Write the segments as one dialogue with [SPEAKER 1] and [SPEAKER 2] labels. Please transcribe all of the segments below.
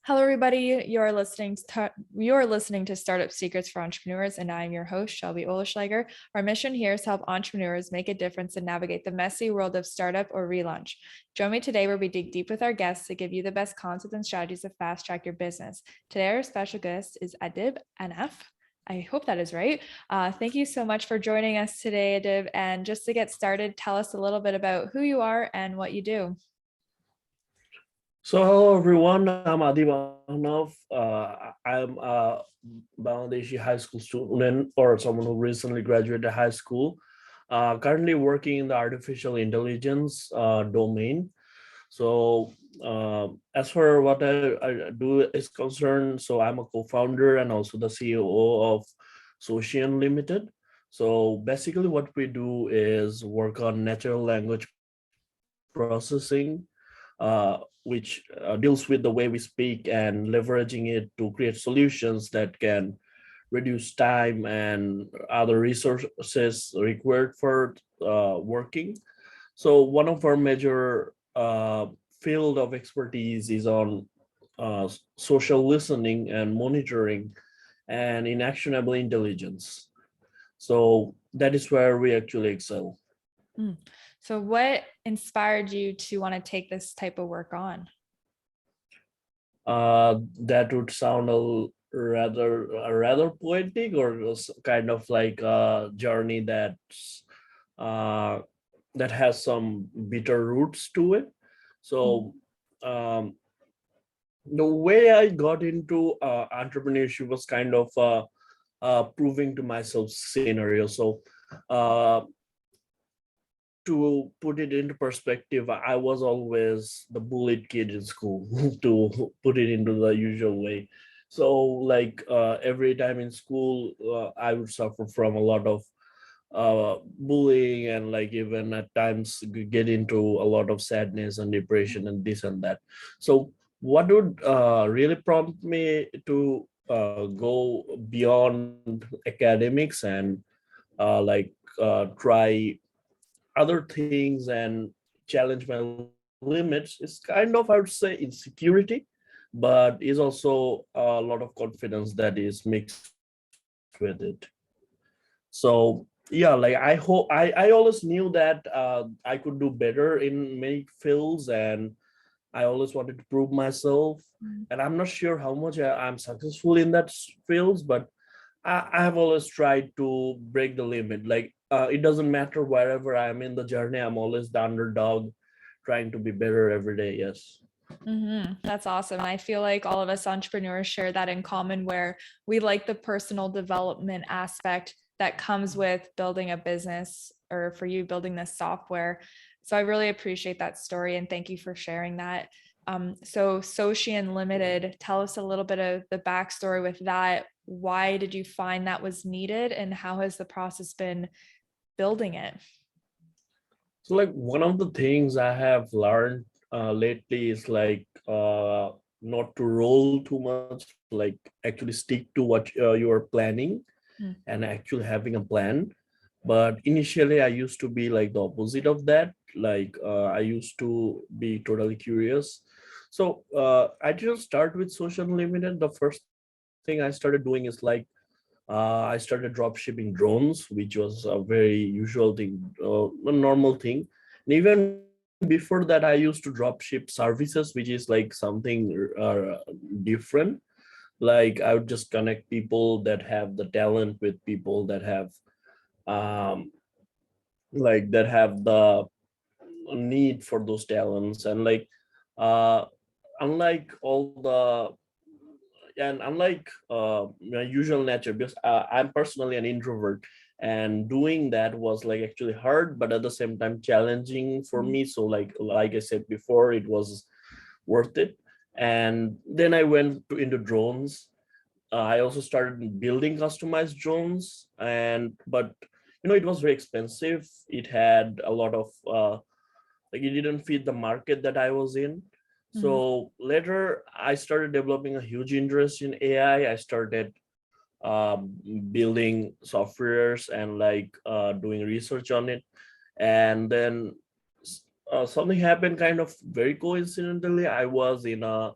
[SPEAKER 1] Hello, everybody. You're listening to Startup Secrets for Entrepreneurs, and I'm your host, Shelby Oleschlager. Our mission here is to help entrepreneurs make a difference and navigate the messy world of startup or relaunch. Join me today where we dig deep with our guests to give you the best concepts and strategies to fast track your business. Today, our special guest is Adib Ahnaf. I hope that is right. Thank you so much for joining us today, Adib. And just to get started, tell us a little bit about who you are and what you do.
[SPEAKER 2] So hello everyone, I'm Adib Ahnaf. I'm a Bangladeshi high school student or someone who recently graduated high school. Currently working in the artificial intelligence domain. So as for what I do is concerned, so I'm a co-founder and also the CEO of Socian Ltd. So basically what we do is work on natural language processing, which deals with the way we speak and leveraging it to create solutions that can reduce time and other resources required for working. So one of our major field of expertise is on social listening and monitoring and in actionable intelligence. So that is where we actually excel.
[SPEAKER 1] So what inspired you to want to take this type of work on?
[SPEAKER 2] That would sound rather poetic, or kind of like a journey uh, that has some bitter roots to it. So the way I got into entrepreneurship was kind of proving to myself scenario. So to put it into perspective, I was always the bullied kid in school, to put it into the usual way. So like every time in school, I would suffer from a lot of bullying, and like even at times get into a lot of sadness and depression and this and that. So what would really prompt me to go beyond academics and try other things and challenge my limits is kind of, I would say, insecurity, but is also a lot of confidence that is mixed with it. So yeah, like I always knew that I could do better in many fields, and I always wanted to prove myself. And I'm not sure how much I'm successful in that fields, but I have always tried to break the limit. Like it doesn't matter wherever I'm in the journey, I'm always the underdog, trying to be better every day. Yes.
[SPEAKER 1] That's awesome. I feel like all of us entrepreneurs share that in common, where we like the personal development aspect that comes with building a business, or for you, building this software. So I really appreciate that story, and thank you for sharing that. So Socian Limited, tell us a little bit of the backstory with that. Why did you find that was needed, and how has the process been building it?
[SPEAKER 2] So like one of the things I have learned lately is like not to roll too much, like actually stick to what you are planning and actually having a plan. But initially I used to be like the opposite of that. Like I used to be totally curious. So I didn't start with Social Limited. The first thing I started doing is like I started drop shipping drones, which was a very usual thing, a normal thing. And even before that, I used to drop ship services, which is like something different. Like I would just connect people that have the talent with people that have um, the need for those talents. And like uh, unlike all the and unlike my usual nature, because I'm personally an introvert, and doing that was like actually hard, but at the same time challenging for me. So like I said before, it was worth it. And then I went into drones. I also started building customized drones, and but it was very expensive. It had a lot of like it didn't fit the market that I was in. So later I started developing a huge interest in AI. I started building softwares and like doing research on it. And then something happened kind of very coincidentally. I was in a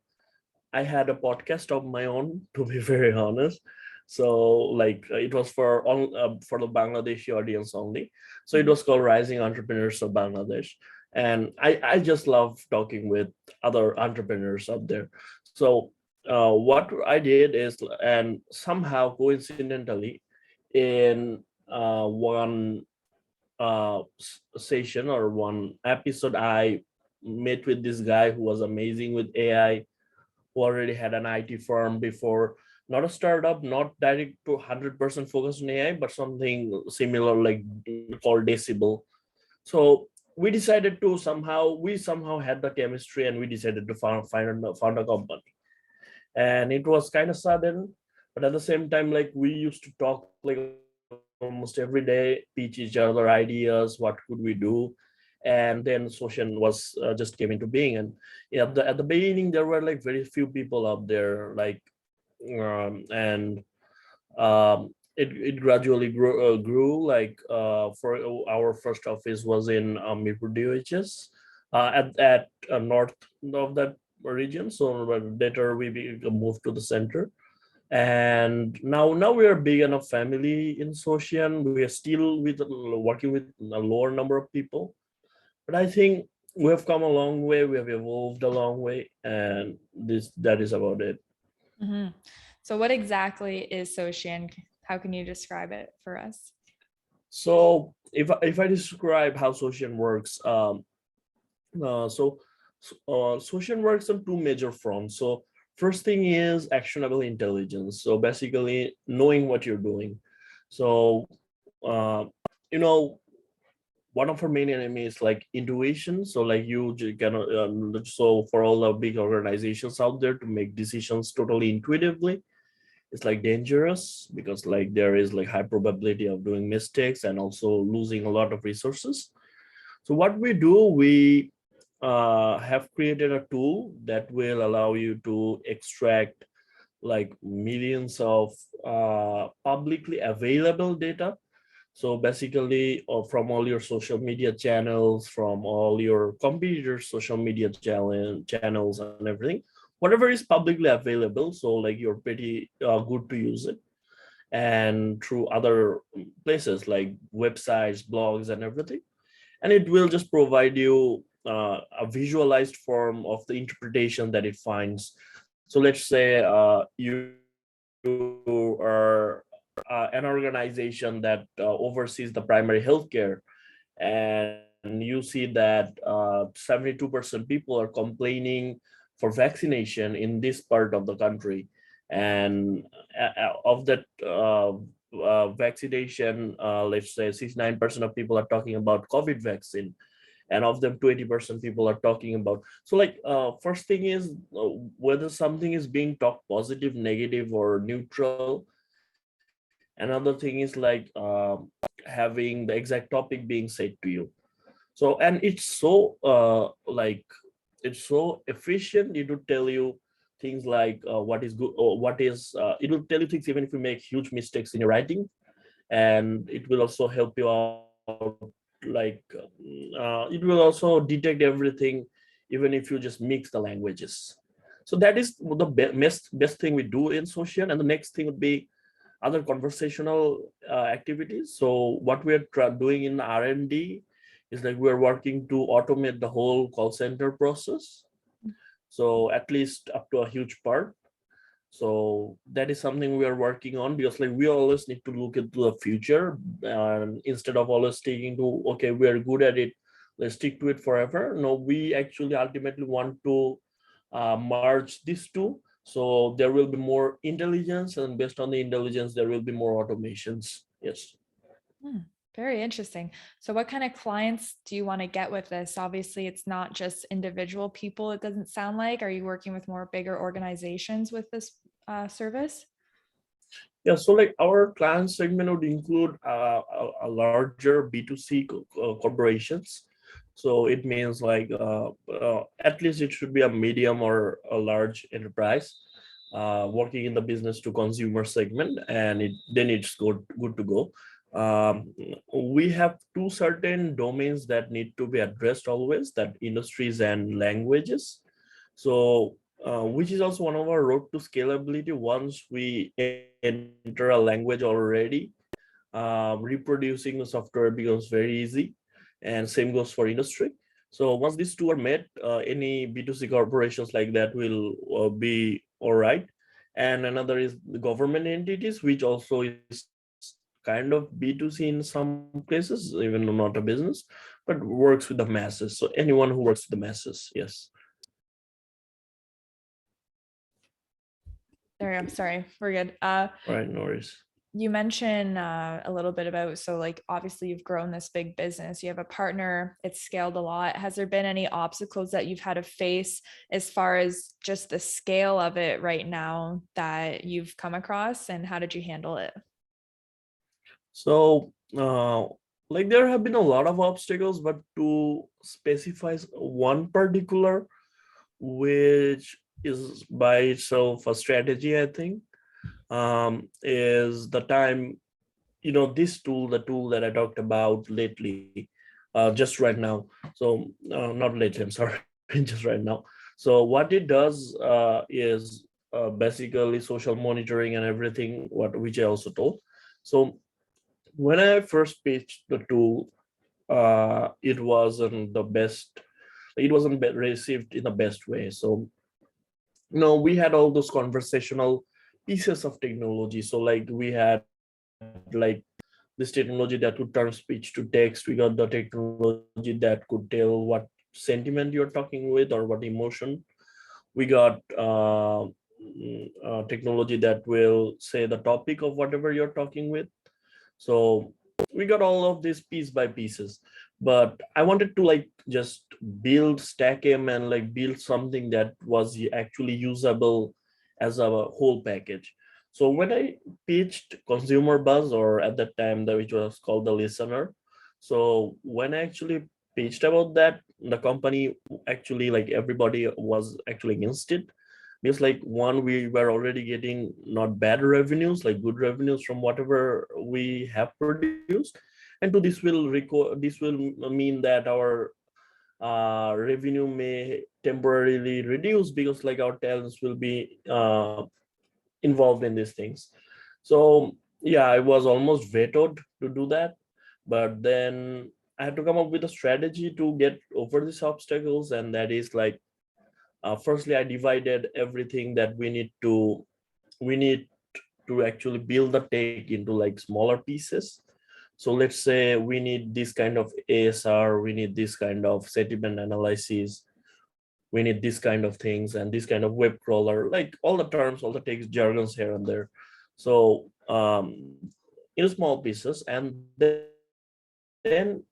[SPEAKER 2] I had a podcast of my own, to be very honest. So like it was for all for the Bangladeshi audience only. So it
[SPEAKER 1] Mhm.
[SPEAKER 2] was called Rising Entrepreneurs of Bangladesh, and I just love talking with other entrepreneurs up there. So what I did is, and somehow coincidentally, in one session or one episode, I met with this guy who was amazing with AI, who already had an IT firm before, not a startup, not direct to 100% focused on AI, but something similar like called Decibel. So we somehow had the chemistry, and we decided to found a company. And it was kind of sudden, but at the same time, like we used to talk like almost every day, pitch each other ideas, what could we do. And then Socian was just came into being. And at the beginning there were like very few people out there, like and it gradually grew. Like for our first office was in Mirpur DOHS, at north of that region. So later moved to the center, and now we are big enough family in Socian. We are still working with a lower number of people, but I think we have come a long way. We have evolved a long way, and that is about it.
[SPEAKER 1] Mhm. So what exactly is Socian? How can you describe it for us?
[SPEAKER 2] So if I describe how Socian works, Socian works on two major fronts. So first thing is actionable intelligence. So basically knowing what you're doing. So you know, one of our main enemies like intuition. So like cannot. So for all the big organizations out there to make decisions totally intuitively, it's like dangerous, because like there is like high probability of doing mistakes and also losing a lot of resources. So what we do, we have created a tool that will allow you to extract like millions of publicly available data. So basically, from all your social media channels, from all your competitors' social media channels and everything, whatever is publicly available. So like you're pretty good to use it, and through other places like websites, blogs, and everything. And it will just provide you a visualized form of the interpretation that it finds. So let's say you are an organization that oversees the primary healthcare, and you see that 72% people are complaining for vaccination in this part of the country, and of that vaccination, let's say 69% of people are talking about COVID vaccine, and of them 20% people are talking about. So like first thing is whether something is being talked positive, negative, or neutral. Another thing is like having the exact topic being said to you. So and it's so like it's so efficient. It would tell you things like what is good or what is it will tell you things even if you make huge mistakes in your writing. And it will also help you out, like it will also detect everything, even if you just mix the languages. So that is the best thing we do in Social. And the next thing would be other conversational activities. So what we are doing in R&D is like we're working to automate the whole call center process. So at least up to a huge part. So that is something we are working on, because like we always need to look into the future, and instead of always sticking to, okay, we are good at it, let's stick to it forever. No, we actually ultimately want to merge these two. So there will be more intelligence, and based on the intelligence, there will be more automations. Yes.
[SPEAKER 1] Hmm, very interesting. So what kind of clients do you want to get with this? Obviously, it's not just individual people, it doesn't sound like. Are you working with more bigger organizations with this service?
[SPEAKER 2] Yeah, so like our client segment would include a larger B2C corporations. So it means like at least it should be a medium or a large enterprise working in the business to consumer segment, and then it's good to go. Um, we have two certain domains that need to be addressed always, that industries and languages. So which is also one of our road to scalability. Once we enter a language already, reproducing the software becomes very easy, and same goes for industry. So once these two are met, any B2C corporations like that will be all right. And another is the government entities, which also is kind of B2C in some places, even though not a business, but works with the masses. So anyone who works with the masses, yes.
[SPEAKER 1] There, I'm sorry, we're good.
[SPEAKER 2] All right, no worries.
[SPEAKER 1] You mentioned a little bit about, so like obviously you've grown this big business, you have a partner, it's scaled a lot. Has there been any obstacles that you've had to face as far as just the scale of it right now that you've come across, and how did you handle it?
[SPEAKER 2] So, like there have been a lot of obstacles, but to specify one particular, which is by itself a strategy, I think, is the time, this tool, the tool that I talked about lately, just right now. So, not lately, I'm sorry, just right now. So what it does is basically social monitoring and everything, which I also told. So when I first pitched the tool, it wasn't the best. It wasn't received in the best way. So we had all those conversational pieces of technology. So like we had like this technology that could turn speech to text. We got the technology that could tell what sentiment you're talking with or what emotion. We got technology that will say the topic of whatever you're talking with. So we got all of these piece by pieces, but I wanted to like just build stack him and like build something that was actually usable as a whole package. So when I pitched consumer buzz, or at that time that which was called the listener, so when I actually pitched about that, the company actually, like, everybody was actually against it, because like, one, we were already getting not bad revenues, like good revenues from whatever we have produced, and two, this will mean that our revenue may temporarily reduce, because like our talents will be involved in these things. So yeah, I was almost vetoed to do that, but then I had to come up with a strategy to get over these obstacles, and that is like, firstly, I divided everything that we need to actually build the tech into like smaller pieces. So let's say we need this kind of ASR, we need this kind of sentiment analysis, we need this kind of things, and this kind of web crawler, like all the terms, all the text jargons here and there. So in small pieces, and then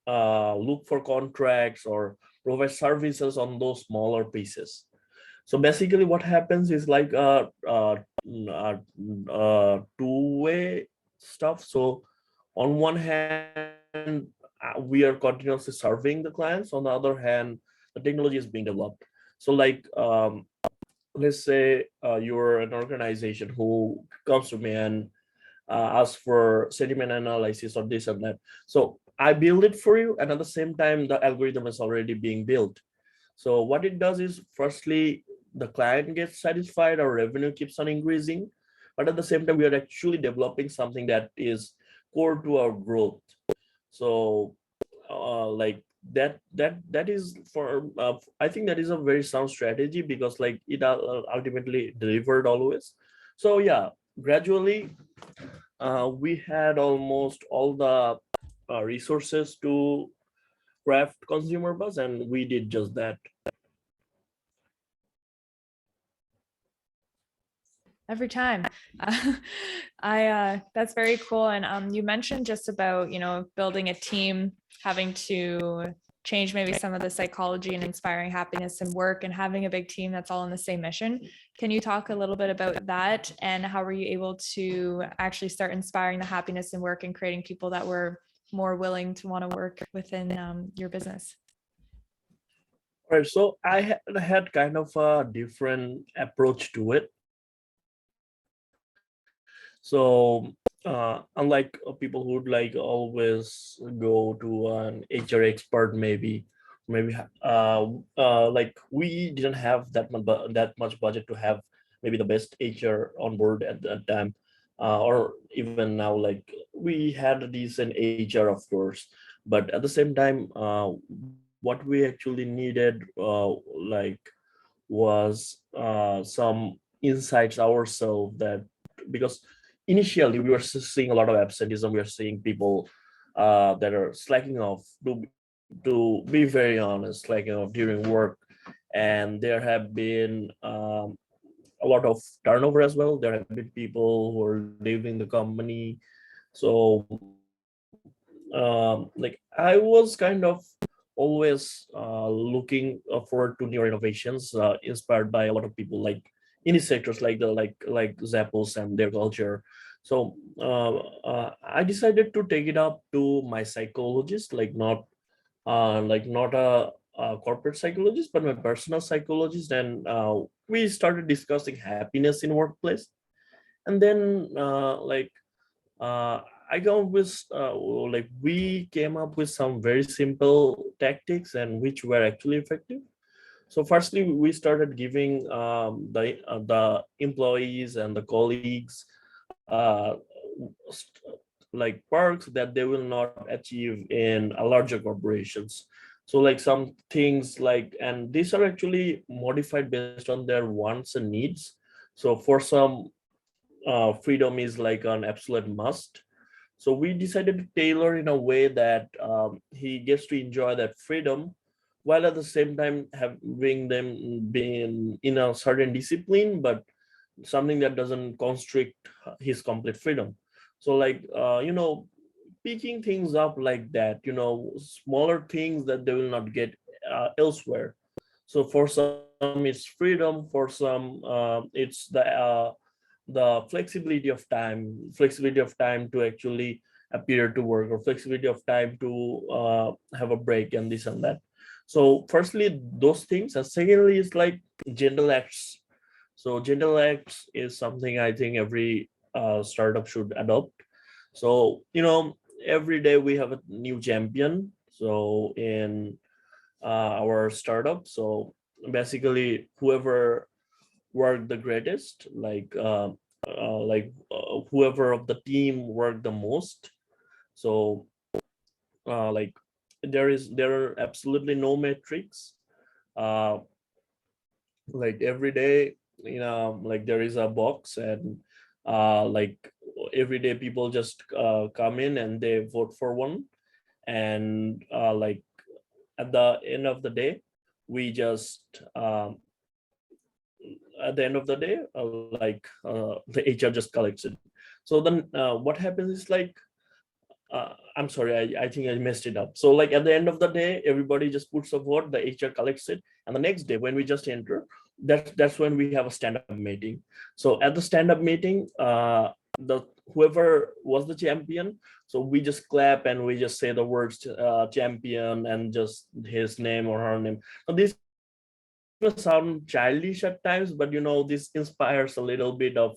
[SPEAKER 2] look for contracts or provide services on those smaller pieces. So basically what happens is like two-way stuff. So on one hand, we are continuously serving the clients. On the other hand, the technology is being developed. So like, let's say you're an organization who comes to me and ask for sentiment analysis or this and that. So I build it for you, and at the same time, the algorithm is already being built. So what it does is, firstly, the client gets satisfied, our revenue keeps on increasing, but at the same time, we are actually developing something that is core to our growth. So like that is for I think that is a very sound strategy, because like it ultimately delivered always. So yeah, gradually we had almost all the resources to craft consumer buzz, and we did just that.
[SPEAKER 1] Every time. I that's very cool. And you mentioned just about, building a team, having to change maybe some of the psychology and inspiring happiness and work, and having a big team that's all on the same mission. Can you talk a little bit about that, and how were you able to actually start inspiring the happiness and work and creating people that were more willing to want to work within your business?
[SPEAKER 2] All right, so I had kind of a different approach to it. So unlike people who would like always go to an HR expert maybe, maybe like we didn't have that much budget to have maybe the best HR on board at that time, or even now, like we had a decent HR, of course, but at the same time, what we actually needed, like, was some insights ourselves, that because initially we were seeing a lot of absenteeism, we are seeing people that are slacking off, to be very honest, slacking off during work. And there have been a lot of turnover as well. There have been people who are leaving the company. So like I was kind of always looking forward to newer innovations, inspired by a lot of people, like in these sectors, like like Zappos and their culture. So I decided to take it up to my psychologist, like not a corporate psychologist, but my personal psychologist, and we started discussing happiness in workplace. And then uh, I come with like we came up with some very simple tactics, and which were actually effective. So firstly, we started giving the employees and the colleagues st- like perks that they will not achieve in a larger corporations. So like some things like, and these are actually modified based on their wants and needs. So for some, freedom is like an absolute must. So we decided to tailor in a way that he gets to enjoy that freedom, while at the same time having them being in a certain discipline, but something that doesn't constrict his complete freedom. So like picking things up like that, smaller things that they will not get elsewhere. So for some it's freedom, for some it's the flexibility of time to actually appear to work, or flexibility of time to have a break, and this and that. So firstly those things, and secondly is like gentle acts. So gentle acts is something I think every startup should adopt. So every day we have a new champion, so in our startup. So basically whoever worked the greatest, whoever of the team worked the most. So like there are absolutely no metrics. uh like every day, like there is a box, and like every day people just come in and they vote for one. And like at the end of the day, we just at the end of the day, the HR just collects it. So then what happens is like, I'm sorry, I think I messed it up. So like at the end of the day, everybody just puts a vote, the HR collects it, and the next day when we just enter, that's when we have a stand-up meeting. So at the stand-up meeting, the whoever was the champion, so we just clap and we just say the words champion and just his name or her name. Now, this may sound childish at times, but this inspires a little bit of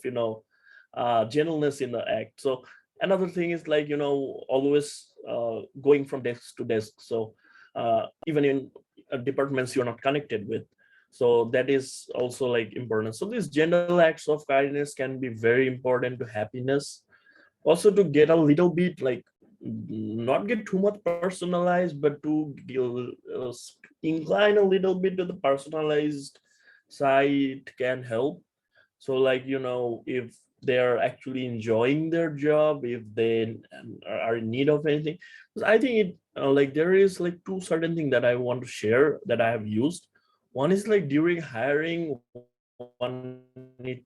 [SPEAKER 2] gentleness in the act. So another thing is like always going from desk to desk. So even in departments you're not connected with, so that is also like important. So these gentle acts of kindness can be very important to happiness. Also to get a little bit like, not get too much personalized, but to incline a little bit to the personalized side can help. So like if they're actually enjoying their job, if they are in need of anything. 'Cause I think it like there is like two certain things that I want to share that I have used. One is like during hiring, one needs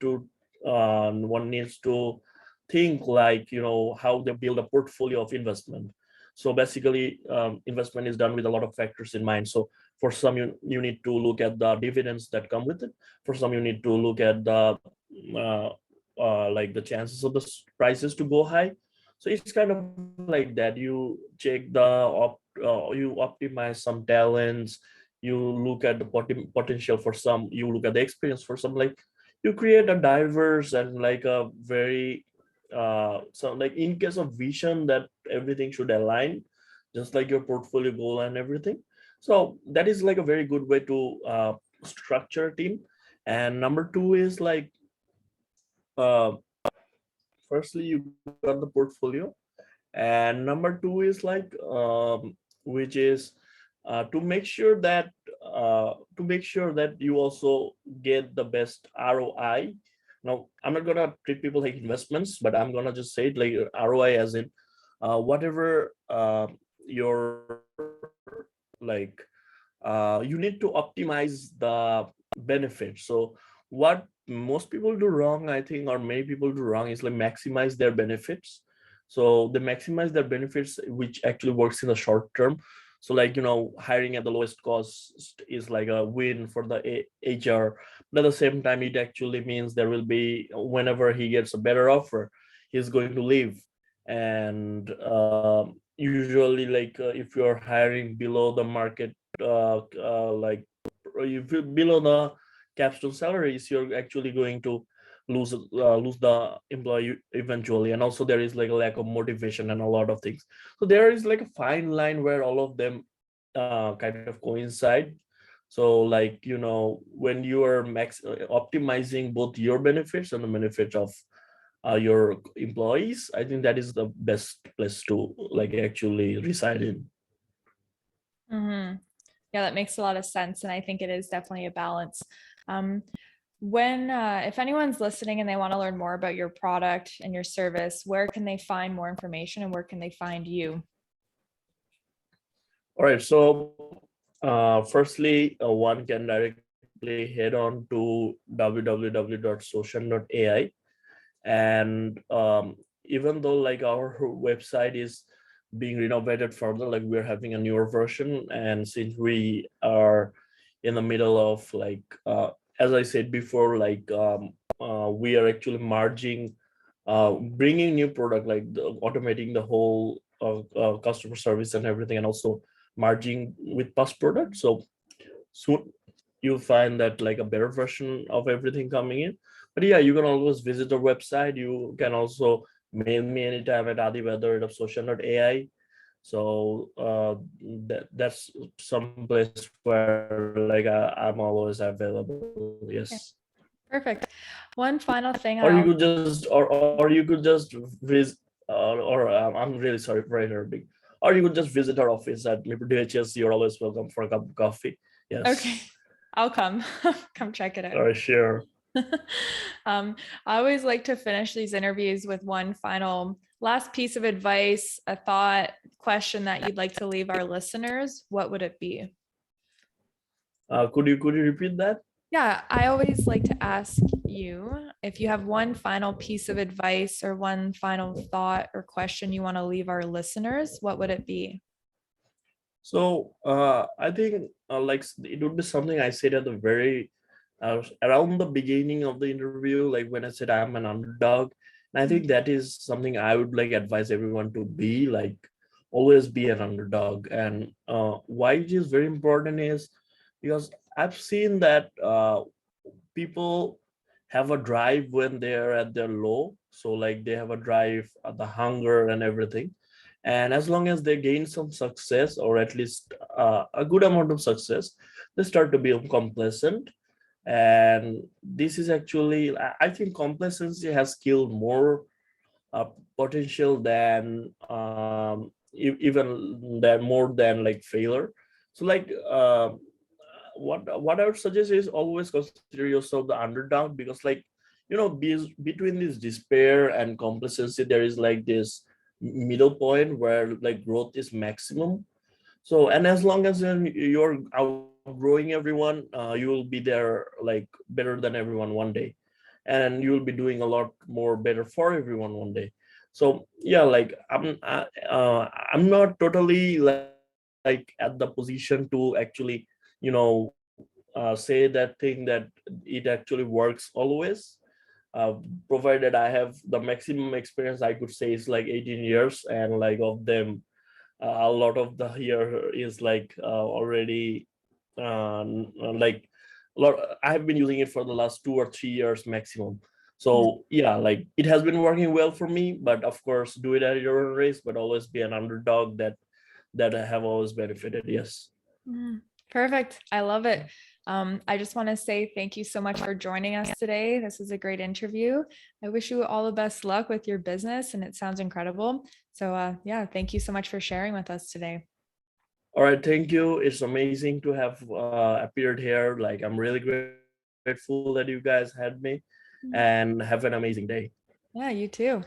[SPEAKER 2] to think like how they build a portfolio of investment. So basically investment is done with a lot of factors in mind. So for some, you need to look at the dividends that come with it. For some, you need to look at the uh, like the chances of the prices to go high. So it's kind of like that. You check you optimize some talents. You look at the potential for some. You look at the experience for some. Like you create a diverse and like a very so like in case of vision that everything should align, just like your portfolio goal and everything. So that is like a very good way to structure a team. And number two is like, uh, firstly, you got the portfolio. And number two is like, which is to make sure that you also get the best ROI. Now, I'm not gonna treat people like investments, but I'm gonna just say it like ROI, as in whatever your like you need to optimize the benefit. So what most people do wrong, I think, or many people do wrong, is like maximize their benefits. So they maximize their benefits, which actually works in the short term. So like, hiring at the lowest cost is like a win for the HR, but at the same time it actually means there will be, whenever he gets a better offer, he's going to leave. And usually, like, if you're hiring below the market, like, if you below the capstone salaries, you're actually going to lose the employee eventually. And also there is like a lack of motivation and a lot of things. So there is like a fine line where all of them kind of coincide. So like, when you are optimizing both your benefits and the benefits of your employees, I think that is the best place to like actually reside in.
[SPEAKER 1] Mhm. Yeah, that makes a lot of sense. And I think it is definitely a balance. Um, if anyone's listening and they want to learn more about your product and your service, where can they find more information and where can they find you?
[SPEAKER 2] All right, so firstly, one can directly head on to www.socian.ai. And even though like our website is being renovated further, like we're having a newer version, and since we are in the middle of like, as I said before, like, we are actually merging, bringing new product, like automating the whole customer service and everything, and also merging with past product. So soon you'll find that like a better version of everything coming in. But yeah, you can always visit our website. You can also mail me anytime at adib@socian.ai. So that's some place where like I'm always available. Yes.
[SPEAKER 1] Okay, perfect. One final thing
[SPEAKER 2] Or you could just, or you could just visit, or I'm really sorry for interrupting. Or you could just visit our office at Liberty HS. You're always welcome for a cup of coffee. Yes.
[SPEAKER 1] Okay, I'll come. Come check it out.
[SPEAKER 2] All right, sure.
[SPEAKER 1] I always like to finish these interviews with one final last piece of advice, a thought, question that you'd like to leave our listeners. What would it be?
[SPEAKER 2] Could you repeat that?
[SPEAKER 1] Yeah, I always like to ask you if you have one final piece of advice or one final thought or question you want to leave our listeners, what would it be?
[SPEAKER 2] So I think like it would be something I said at the very around the beginning of the interview, like when I said I'm an underdog. And I think that is something I would like advise everyone to be like, always be an underdog. And why it is very important is because I've seen that people have a drive when they're at their low. So like they have a drive, the hunger and everything. And as long as they gain some success, or at least a good amount of success, they start to become complacent. And this is actually, I think complacency has killed more potential than even than more than like failure. So like what I would suggest is always consider yourself the underdog, because like, between this despair and complacency, there is like this middle point where like growth is maximum. So, and as long as you're outgrowing everyone, you will be there like better than everyone one day, and you will be doing a lot more better for everyone one day. So yeah, like I'm not totally like at the position to actually, say that thing that it actually works always. Provided I have the maximum experience, I could say it's like 18 years, and like of them, a lot of the year is like already like a lot. I have been using it for the last 2 or 3 years maximum. So yeah, like it has been working well for me. But of course, do it at your own risk, but always be an underdog. That I have always benefited. Yes.
[SPEAKER 1] Perfect. I love it. I just want to say thank you so much for joining us today. This is a great interview. I wish you all the best luck with your business, and it sounds incredible. So yeah, thank you so much for sharing with us today.
[SPEAKER 2] All right, thank you. It's amazing to have appeared here. Like, I'm really grateful that you guys had me, and have an amazing day.
[SPEAKER 1] Yeah, you too.